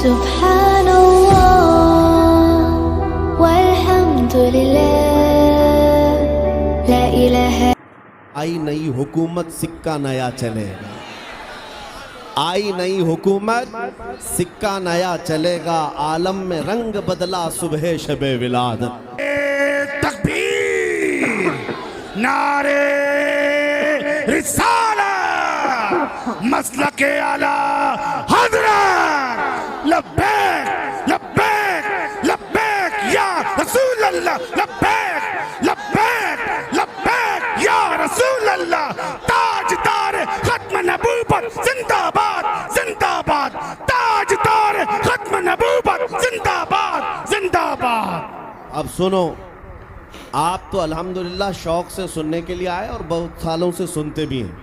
सुब्हानल्लाह वल्हम्दुलिल्लाह ला इलाहा। आई नई हुकूमत सिक्का नया चलेगा, आई नई हुकूमत सिक्का नया चलेगा, आलम में रंग बदला सुबह शबे विलादत। तकबीर, नारे रिसाला, मसलके आला हज़रत, लब्बैक लब्बैक लब्बैक या रसूल अल्लाह, लब्बैक लब्बैक लब्बैक या रसूल अल्लाह। ताजदार खत्म नबूवत जिंदाबाद जिंदाबाद, ताजदार खत्म नबूवत जिंदाबाद जिंदाबाद। अब सुनो, आप तो अल्हम्दुलिल्लाह शौक से सुनने के लिए आए और बहुत सालों से सुनते भी हैं,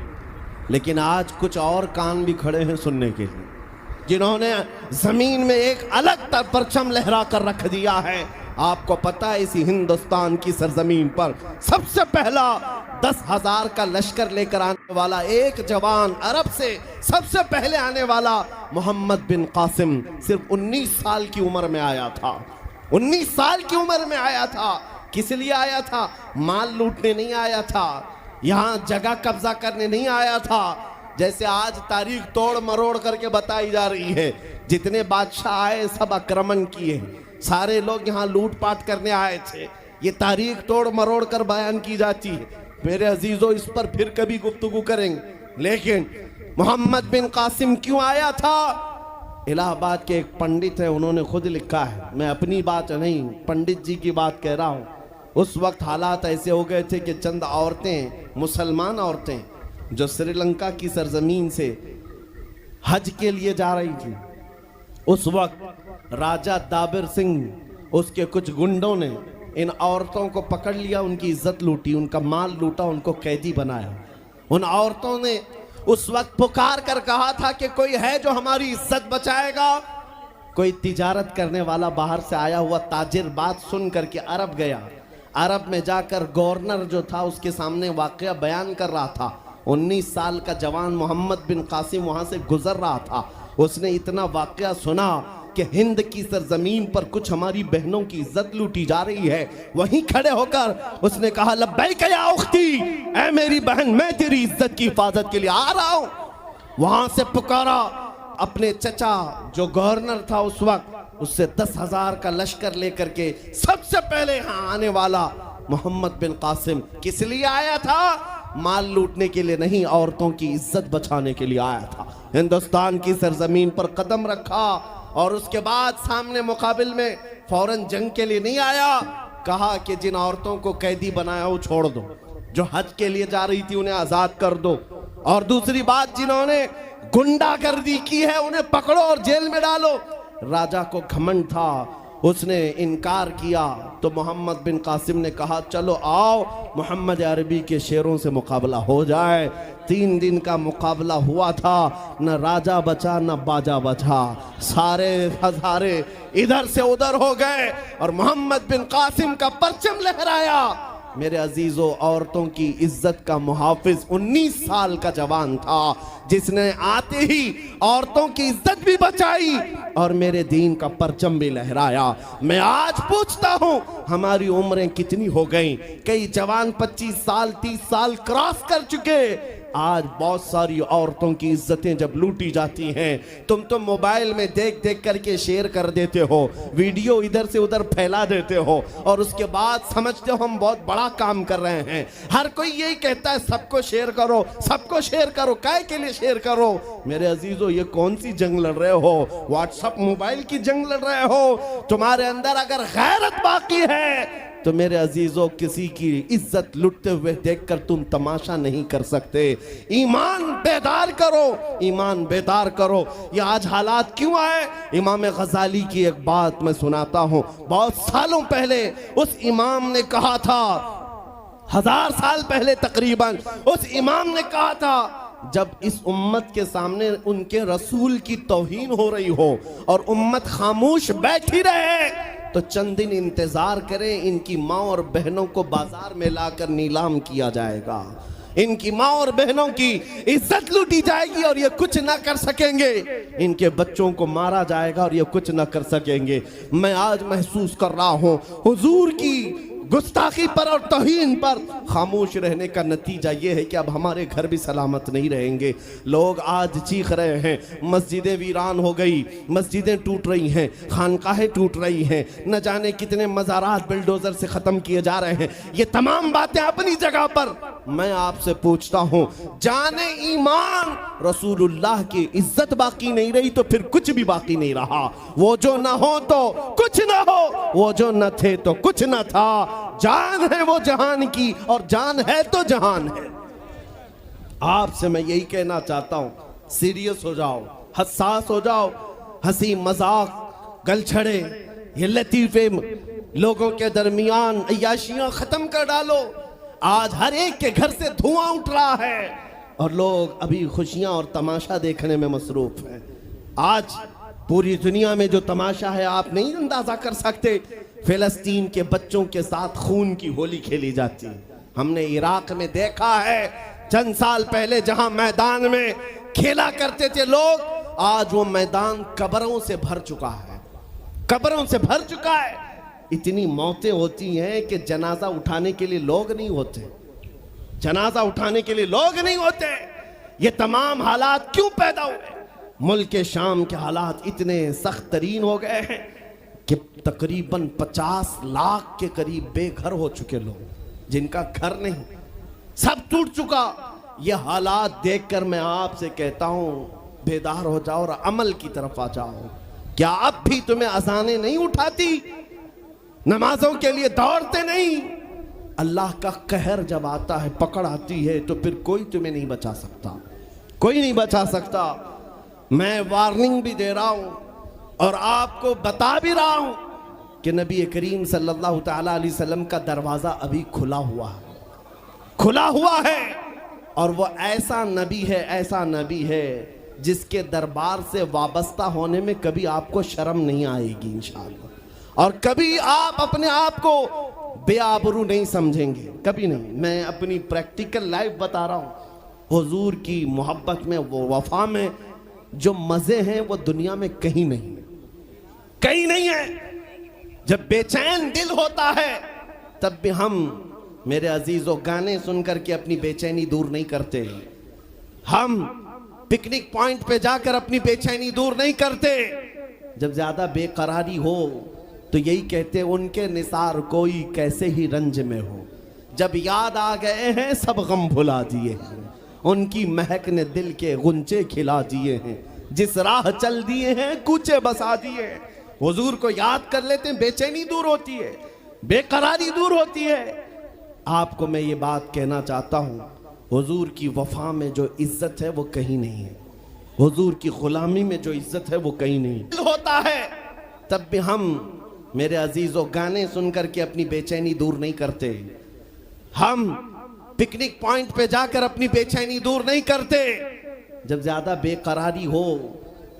लेकिन आज कुछ और कान भी खड़े हैं सुनने के लिए, जिन्होंने जमीन में एक अलग परचम लहरा कर रख दिया है। आपको पता है, इसी हिंदुस्तान की सरजमीन पर सबसे पहला 10,000 का लश्कर लेकर आने वाला एक जवान, अरब से सबसे पहले आने वाला मोहम्मद बिन कासिम सिर्फ 19 साल की उम्र में आया था। 19 साल की उम्र में आया था। किस लिए आया था? माल लूटने नहीं आया था, यहाँ जगह कब्जा करने नहीं आया था। जैसे आज तारीख तोड़ मरोड़ करके बताई जा रही है, जितने बादशाह आए सब आक्रमण किए, सारे लोग यहाँ लूटपाट करने आए थे, ये तारीख तोड़ मरोड़ कर बयान की जाती है। मेरे अजीजों, इस पर फिर कभी गुफ्तगू करेंगे, लेकिन मोहम्मद बिन कासिम क्यों आया था? इलाहाबाद के एक पंडित हैं, उन्होंने खुद लिखा है, मैं अपनी बात नहीं पंडित जी की बात कह रहा हूँ। उस वक्त हालात ऐसे हो गए थे कि चंद औरतें, मुसलमान औरतें जो श्रीलंका की सरजमीन से हज के लिए जा रही थी, उस वक्त राजा दाबिर सिंह उसके कुछ गुंडों ने इन औरतों को पकड़ लिया, उनकी इज्जत लूटी, उनका माल लूटा, उनको कैदी बनाया। उन औरतों ने उस वक्त पुकार कर कहा था कि कोई है जो हमारी इज्जत बचाएगा। कोई तिजारत करने वाला बाहर से आया हुआ ताजिर बात सुन करके अरब गया। अरब में जाकर गवर्नर जो था उसके सामने वाकया बयान कर रहा था। 19 साल का जवान मोहम्मद बिन कासिम वहां से गुजर रहा था। उसने इतना वाकया सुना कि हिंद की सरजमीन पर कुछ हमारी बहनों की इज्जत लूटी जा रही है। वहीं खड़े होकर उसने कहा, लब्बैक या उख्ती, ऐ मेरी बहन, मैं तेरी इज्जत की हिफाजत के लिए आ रहा हूं। वहां से पुकारा अपने चचा जो गवर्नर था उस वक्त, उससे 10,000 का लश्कर लेकर के सबसे पहले यहाँ आने वाला मोहम्मद बिन कासिम किस लिए आया था? माल लूटने के लिए नहीं, औरतों की इज्जत बचाने के लिए आया था। हिंदुस्तान की सरजमीन पर कदम रखा और उसके बाद सामने मुकाबिल में फौरन जंग के लिए नहीं आया। कहा कि जिन औरतों को कैदी बनाया वो छोड़ दो, जो हज के लिए जा रही थी उन्हें आजाद कर दो, और दूसरी बात, जिन्होंने गुंडागर्दी की है उन्हें पकड़ो और जेल में डालो। राजा को घमंड था, उसने इनकार किया तो मोहम्मद बिन कासिम ने कहा, चलो आओ मोहम्मद अरबी के शेरों से मुकाबला हो जाए। 3 दिन का मुकाबला हुआ था, न राजा बचा न बाजा बचा, सारे हजारे इधर से उधर हो गए और मोहम्मद बिन कासिम का परचम लहराया। मेरे अजीजों, औरतों की इज्जत का मुहाफिज 19 साल का जवान था, जिसने आते ही औरतों की इज्जत भी बचाई और मेरे दीन का परचम भी लहराया। मैं आज पूछता हूं, हमारी उम्रें कितनी हो गई? कई जवान 25 साल 30 साल क्रॉस कर चुके। आज बहुत सारी औरतों की इज्जतें जब लूटी जाती हैं, तुम तो मोबाइल में देख देख करके शेयर कर देते हो, वीडियो इधर से उधर फैला देते हो और उसके बाद समझते हो हम बहुत बड़ा काम कर रहे हैं। हर कोई यही कहता है सबको शेयर करो, सबको शेयर करो, काय के लिए शेयर करो? मेरे अजीजों, ये कौन सी जंग लड़ रहे हो? व्हाट्सएप मोबाइल की जंग लड़ रहे हो? तुम्हारे अंदर अगर गैरत बाकी है तो मेरे अजीजों, किसी की इज्जत लुटते हुए देखकर तुम तमाशा नहीं कर सकते। ईमान बेदार करो, ईमान बेदार करो। ये आज हालात क्यों आए? इमाम गजाली की एक बात मैं सुनाता हूँ। बहुत सालों पहले उस इमाम ने कहा था, 1000 साल पहले तकरीबन, उस इमाम ने कहा था, जब इस उम्मत के सामने उनके रसूल की तौहीन हो रही हो और उम्मत खामोश बैठी रहे तो चंद दिन इंतजार करें, इनकी माँ और बहनों को बाजार में लाकर नीलाम किया जाएगा। इनकी माँ और बहनों की इज्जत लूटी जाएगी और ये कुछ ना कर सकेंगे। इनके बच्चों को मारा जाएगा और ये कुछ ना कर सकेंगे। मैं आज महसूस कर रहा हूँ हुजूर की गुस्ताखी पर और तौहीन पर खामोश रहने का नतीजा ये है कि अब हमारे घर भी सलामत नहीं रहेंगे। लोग आज चीख रहे हैं, मस्जिदें वीरान हो गई, मस्जिदें टूट रही हैं, खानकाहें टूट रही हैं, न जाने कितने मज़ारात बिल्डोज़र से ख़त्म किए जा रहे हैं। ये तमाम बातें अपनी जगह पर। मैं आपसे पूछता हूँ, जाने ईमान रसूलुल्लाह की इज्जत बाकी नहीं रही तो फिर कुछ भी बाकी नहीं रहा। वो जो न हो तो कुछ न हो, वो जो न थे तो कुछ न था। जान है वो जहान की और जान है तो जहान है। आपसे मैं यही कहना चाहता हूं, सीरियस हो जाओ, हसास हो जाओ। हंसी मजाक गलछड़े ये लतीफे लोगों के दरमियान अय्याशियां खत्म कर डालो। आज हर एक के घर से धुआं उठ रहा है और लोग अभी खुशियां और तमाशा देखने में मसरूफ हैं। आज पूरी दुनिया में जो तमाशा है आप नहीं अंदाजा कर सकते। फिलिस्तीन के बच्चों के साथ खून की होली खेली जाती है। हमने इराक में देखा है चंद साल पहले जहां मैदान में खेला करते थे लोग, आज वो मैदान कब्रों से भर चुका है, कब्रों से भर चुका है। इतनी मौतें होती हैं कि जनाजा उठाने के लिए लोग नहीं होते, जनाजा उठाने के लिए लोग नहीं होते। ये तमाम हालात क्यों पैदा हुए? मुल्क के शाम के हालात इतने सख्त तरीन हो गए हैं कि तकरीबन 50 लाख के करीब बेघर हो चुके लोग, जिनका घर नहीं, सब टूट चुका। ये हालात देखकर मैं आपसे कहता हूं, बेदार हो जाओ और अमल की तरफ आ जाओ। क्या अब भी तुम्हें अज़ानें नहीं उठाती? नमाजों के लिए दौड़ते नहीं? अल्लाह का कहर जब आता है, पकड़ आती है, तो फिर कोई तुम्हें नहीं बचा सकता, कोई नहीं बचा सकता। मैं वार्निंग भी दे रहा हूं और आपको बता भी रहा हूं कि नबी करीम सल्लल्लाहु तआला अलैहि वसल्लम का दरवाजा अभी खुला हुआ है, खुला हुआ है। और वो ऐसा नबी है, ऐसा नबी है जिसके दरबार से वाबस्ता होने में कभी आपको शर्म नहीं आएगी इंशाअल्लाह, और कभी आप अपने आप को बेआबरू नहीं समझेंगे, कभी नहीं। मैं अपनी प्रैक्टिकल लाइफ बता रहा हूं। हुजूर की मोहब्बत में, वो वफा में जो मजे हैं वो दुनिया में कहीं नहीं, कहीं नहीं है। जब बेचैन दिल होता है तब भी हम, मेरे अजीजों, गाने सुनकर के अपनी बेचैनी दूर नहीं करते। हम पिकनिक पॉइंट पे जाकर अपनी बेचैनी दूर नहीं करते। जब ज्यादा बेकरारी हो तो यही कहते, उनके निसार कोई कैसे ही रंज में हो। जब याद आ गए हैं सब गम भुला दिए हैं, उनकी महक ने दिल के गुंचे खिला दिए हैं, जिस राह चल दिए हैं कूचे बसा दिए हैं। हुजूर को याद कर लेते हैं, बेचैनी दूर होती है, बेकरारी दूर होती है। आपको मैं ये बात कहना चाहता हूँ, हुजूर की वफा में जो इज्जत है वो कहीं नहीं है, हुजूर की गुलामी में जो इज्जत है वो कहीं नहीं होता है। तब भी हम, मेरे अजीजों, गाने सुनकर के अपनी बेचैनी दूर नहीं करते। हम पिकनिक पॉइंट पे जाकर अपनी बेचैनी दूर नहीं करते। जब ज्यादा बेकरारी हो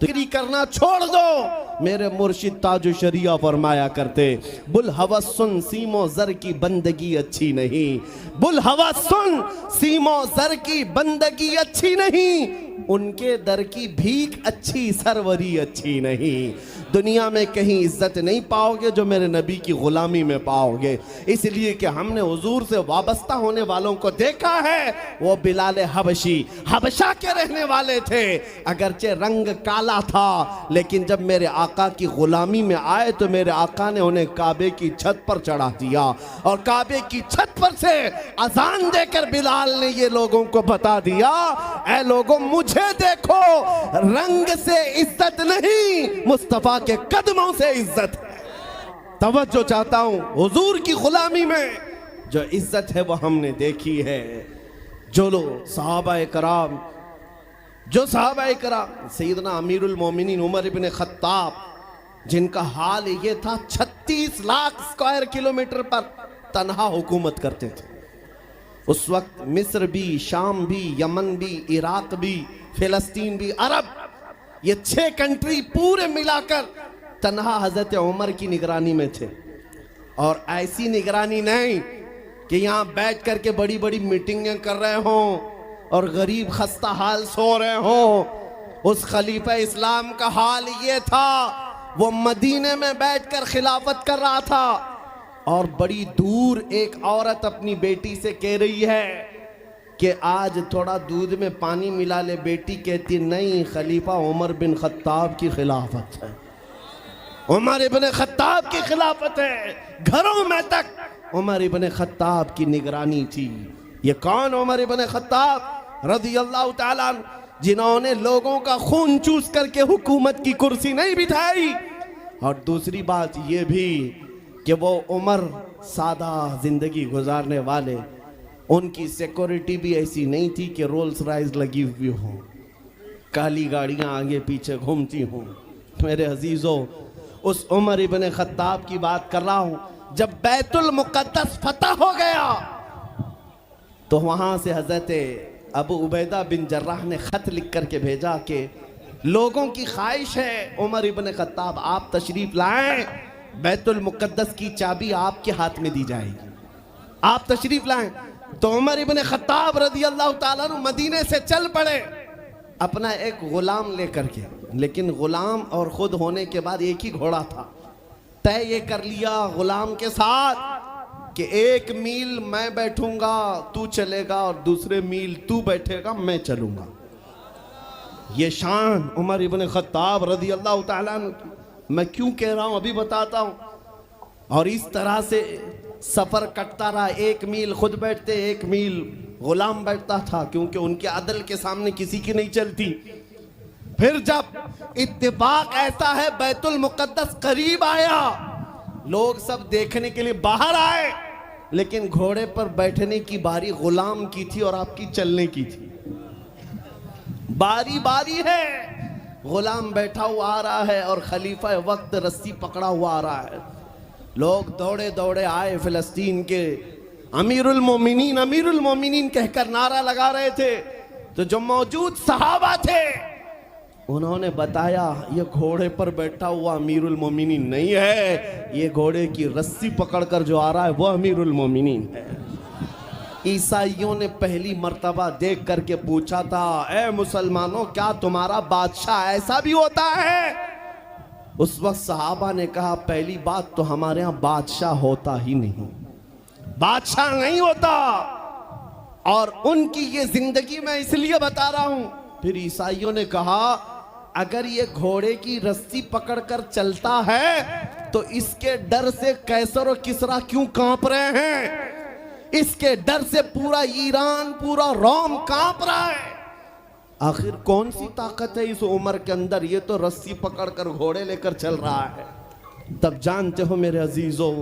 तो करना छोड़ दो। मेरे मुर्शिद ताजु शरिया फरमाया करते, बुल हवस सुन सीमो जर की बंदगी अच्छी नहीं, बुल हवस सुन सीमो जर की बंदगी अच्छी नहीं, उनके दर की भीख अच्छी, सरवरी अच्छी नहीं। दुनिया में कहीं इज्जत नहीं पाओगे जो मेरे नबी की गुलामी में पाओगे। इसलिए कि हमने हुजूर से वाबस्ता होने वालों को देखा है। वो बिलाल हबशी हबशा के रहने वाले थे, अगरचे रंग काला था, लेकिन जब मेरे आका की गुलामी में आए तो मेरे आका ने उन्हें काबे की छत पर चढ़ा दिया, और काबे की छत पर से अजान देकर बिलाल ने ये लोगों को बता दिया, ऐ लोगों मुझे देखो, रंग से इज्जत नहीं, मुस्तफा के कदमों से इज्जत है। तवज्जो चाहता हूं, हुजूर की गुलामी में जो इज्जत है वो हमने देखी है। जो लोग सहाबा कराम, जो सहाबा कराम, सैयदना अमीरुल मोमिनीन उमर इब्न खत्ताब, जिनका हाल ये था 36 लाख स्क्वायर किलोमीटर पर तन्हा हुकूमत करते थे। उस वक्त मिस्र भी, शाम भी, यमन भी, इराक भी, फिलिस्तीन भी, अरब, ये 6 कंट्री पूरे मिलाकर तन्हा हजरत उमर की निगरानी में थे। और ऐसी निगरानी नहीं कि यहाँ बैठ करके बड़ी बड़ी मीटिंगें कर रहे हों और गरीब खस्ता हाल सो रहे हों। उस खलीफा इस्लाम का हाल ये था, वो मदीने में बैठकर खिलाफत कर रहा था और बड़ी दूर एक औरत अपनी बेटी से कह रही है कि आज थोड़ा दूध में पानी मिला ले। बेटी कहती नहीं, खलीफा उमर बिन खत्ताब की खिलाफत है, उमर इब्न खत्ताब की खिलाफत है। घरों में तक उमर इब्न खत्ताब की निगरानी थी। ये कौन? उमर इब्न खत्ताब रज़ियल्लाहु ताला अन्हु, जिन्होंने लोगों का खून चूस करके हुकूमत की कुर्सी नहीं बिठाई। और दूसरी बात ये भी कि वो उमर सादा जिंदगी गुजारने वाले, उनकी सिक्योरिटी भी ऐसी नहीं थी कि रोल्स रॉयस लगी हुई हो, काली गाड़ियां आगे पीछे घूमती हों। मेरे अजीजों, उस उमर इब्न खत्ताब की बात कर रहा हूं। जब बैतुल मुक़द्दस फतह हो गया तो वहां से हजरत अबू उबैदा बिन जर्राह ने खत लिख करके भेजा कि लोगों की ख्वाहिश है उमर इब्न खत्ताब आप तशरीफ लाएं, बैतुल मुक़द्दस की चाबी आपके हाथ में दी जाएगी, आप तशरीफ लाएं। तो उमर इब्न खत्ताब रज़ियल्लाहु ताला अन्हु मदीने से चल पड़े अपना एक गुलाम लेकर के। लेकिन गुलाम और खुद होने के बाद एक ही घोड़ा था। तय ये कर लिया गुलाम के साथ कि 1 मील मैं बैठूंगा तू चलेगा और दूसरे मील तू बैठेगा मैं चलूंगा। ये शान उमर इब्न खत्ताब रज़ियल्लाहु ताला अन्हु की। मैं क्यों कह रहा हूं अभी बताता हूं। और इस तरह से सफर कटता रहा। 1 मील खुद बैठते, 1 मील गुलाम बैठता था, क्योंकि उनके अदल के सामने किसी की नहीं चलती। फिर जब इत्तेफाक ऐसा है बैतुल मुक़द्दस करीब आया, लोग सब देखने के लिए बाहर आए, लेकिन घोड़े पर बैठने की बारी गुलाम की थी और आपकी चलने की थी। बारी बारी है, गुलाम बैठा हुआ आ रहा है और खलीफा वक्त रस्सी पकड़ा हुआ आ रहा है। लोग दौड़े दौड़े आए, फिलिस्तीन के अमीरुल मोमिनीन कहकर नारा लगा रहे थे। तो जो मौजूद सहाबा थे उन्होंने बताया ये घोड़े पर बैठा हुआ अमीरुल मोमिनीन नहीं है, ये घोड़े की रस्सी पकड़कर जो आ रहा है वो अमीरुल मोमिनीन है। ईसाइयों ने पहली मर्तबा देख करके पूछा था, ए मुसलमानों क्या तुम्हारा बादशाह ऐसा भी होता है? उस वक्त सहाबा ने कहा पहली बात तो हमारे यहाँ बादशाह होता ही नहीं, बादशाह नहीं होता। और उनकी ये जिंदगी मैं इसलिए बता रहा हूं। फिर ईसाइयों ने कहा अगर ये घोड़े की रस्सी पकड़कर चलता है तो इसके डर से कैसर और किसरा क्यों कांप रहे हैं? इसके डर से पूरा ईरान, पूरा रोम कांप रहा है। आखिर कौन सी ताकत है इस उमर के अंदर? ये तो रस्सी पकड़कर घोड़े लेकर चल रहा है। तब जानते हो मेरे अजीजों,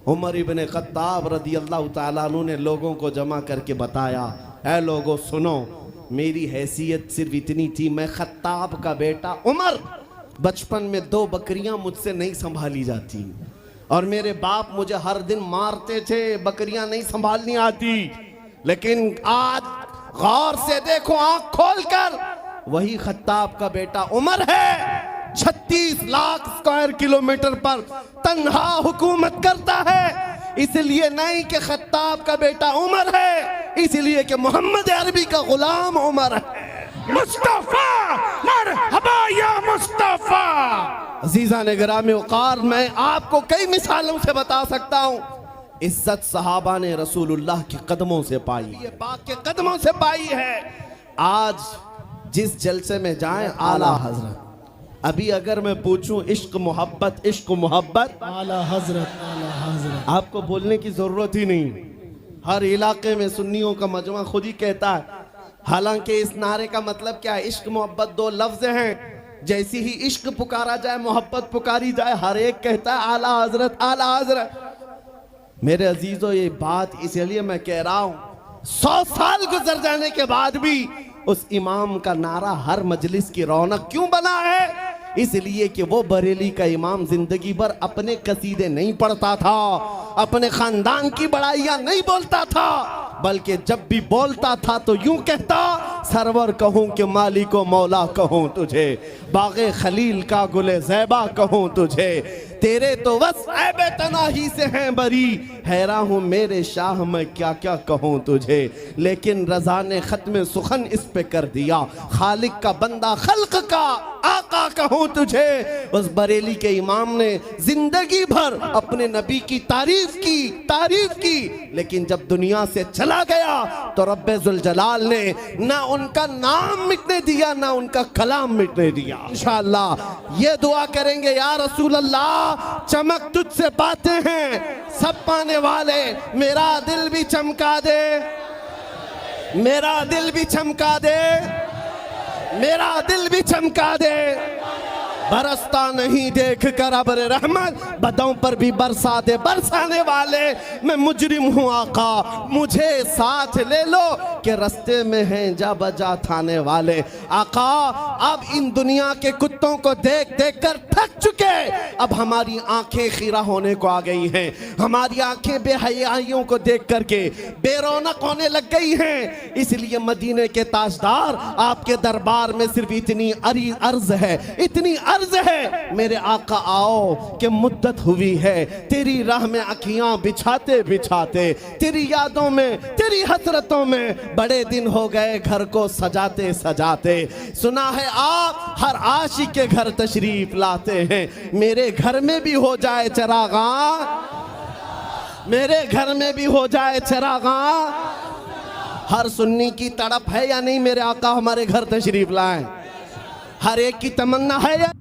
उमर इब्न खत्ताब रज़ियल्लाहु ताला अन्हु ने लोगों को जमा करके बताया, ऐ लोगों सुनो, मेरी हैसियत सिर्फ इतनी थी, मैं खत्ताब का बेटा उमर, बचपन में 2 बकरियां मुझसे नहीं संभाली जाती और मेरे बाप मुझे हर दिन मारते थे, बकरियां नहीं संभालनी आती। लेकिन आज गौर से देखो, आंख खोलकर, वही खत्ताब का बेटा उमर है। 36 लाख स्क्वायर किलोमीटर पर तन्हा हुकूमत करता है। इसलिए नहीं कि खत्ताब का बेटा उमर है, इसलिए कि मोहम्मद अरबी का गुलाम उमर है। मुस्तफा, मरहबा या मुस्तफा। अजीजा ने गिरामी वक़ार, मैं आपको कई मिसालों से बता सकता हूँ। इज्जत सहाबा ने रसूलुल्लाह के कदमों से पाई, ये पाक के कदमों से पाई है। आज जिस जलसे में जाएं आला हजरत, अभी अगर मैं पूछूं इश्क मोहब्बत आला हजरत आपको बोलने की जरूरत ही नहीं। हर इलाके में सुन्नियों का मजमा खुद ही कहता है। हालांकि इस नारे का मतलब क्या है? इश्क मोहब्बत 2 लफ्ज हैं। जैसी ही इश्क पुकारा जाए, मोहब्बत पुकारी जाए, हर एक कहता है आला हजरत, आला हजरत। मेरे अजीजों, ये बात इसलिए मैं कह रहा हूं, 100 साल गुजर जाने के बाद भी उस इमाम का नारा हर मजलिस की रौनक क्यों बना है? इसलिए कि वो बरेली का इमाम जिंदगी भर अपने कसीदे नहीं पढ़ता था, अपने खानदान की बड़ाइयां नहीं बोलता था, बल्कि जब भी बोलता था तो यूं कहता, सरवर कहूं कि मालिको मौला कहूं तुझे, बागे खलील का गुले ज़ैबा कहूं तुझे, तेरे तो बस ऐबे तनाही से हैं बरी। हैरान हूँ मेरे शाह मैं क्या क्या कहूँ तुझे, लेकिन रजा ने खत्म सुखन इस पे कर दिया। खालिक का बंदा खल्क का आका कहूँ तुझे। उस बरेली के इमाम ने जिंदगी भर अपने नबी की तारीफ की, लेकिन जब दुनिया से चला गया तो रब्बे जुल जलाल ने ना उनका नाम मिटने दिया ना उनका कलाम मिटने दिया। इंशाअल्लाह ये दुआ करेंगे, या रसूल अल्लाह चमक तुझसे पाते हैं सब पाने वाले, मेरा दिल भी चमका दे, मेरा दिल भी चमका दे, मेरा दिल भी चमका दे। बरसता नहीं देख कर अबर रहमत, बदों पर भी बरसा दे। बरसाने वाले मैं मुजरिम हूँ आका, मुझे साथ ले लो कि रस्ते में हैं जा बजा थाने वाले। आका अब इन दुनिया के कुत्तों को देख देख कर थक चुके, अब हमारी आंखें खीरा होने को आ गई हैं, हमारी आंखें बेहयाइयों को देख करके बेरौनक होने लग गई हैं। इसलिए मदीने के ताजदार आपके दरबार में सिर्फ इतनी अर्ज है, इतनी अर्ज है, मेरे आका आओ कि मुद्दत हुई है तेरी राह में अखियां बिछाते बिछाते, तेरी यादों में तेरी हसरतों में बड़े दिन हो गए घर को सजाते सजाते। सुना है आप हर आशिक के घर तशरीफ लाते हैं, मेरे घर में भी हो जाए चरागा, मेरे घर में भी हो जाए चरागा। हर सुन्नी की तड़प है या नहीं मेरे आका हमारे घर तशरीफ लाएं, हर एक की तमन्ना है या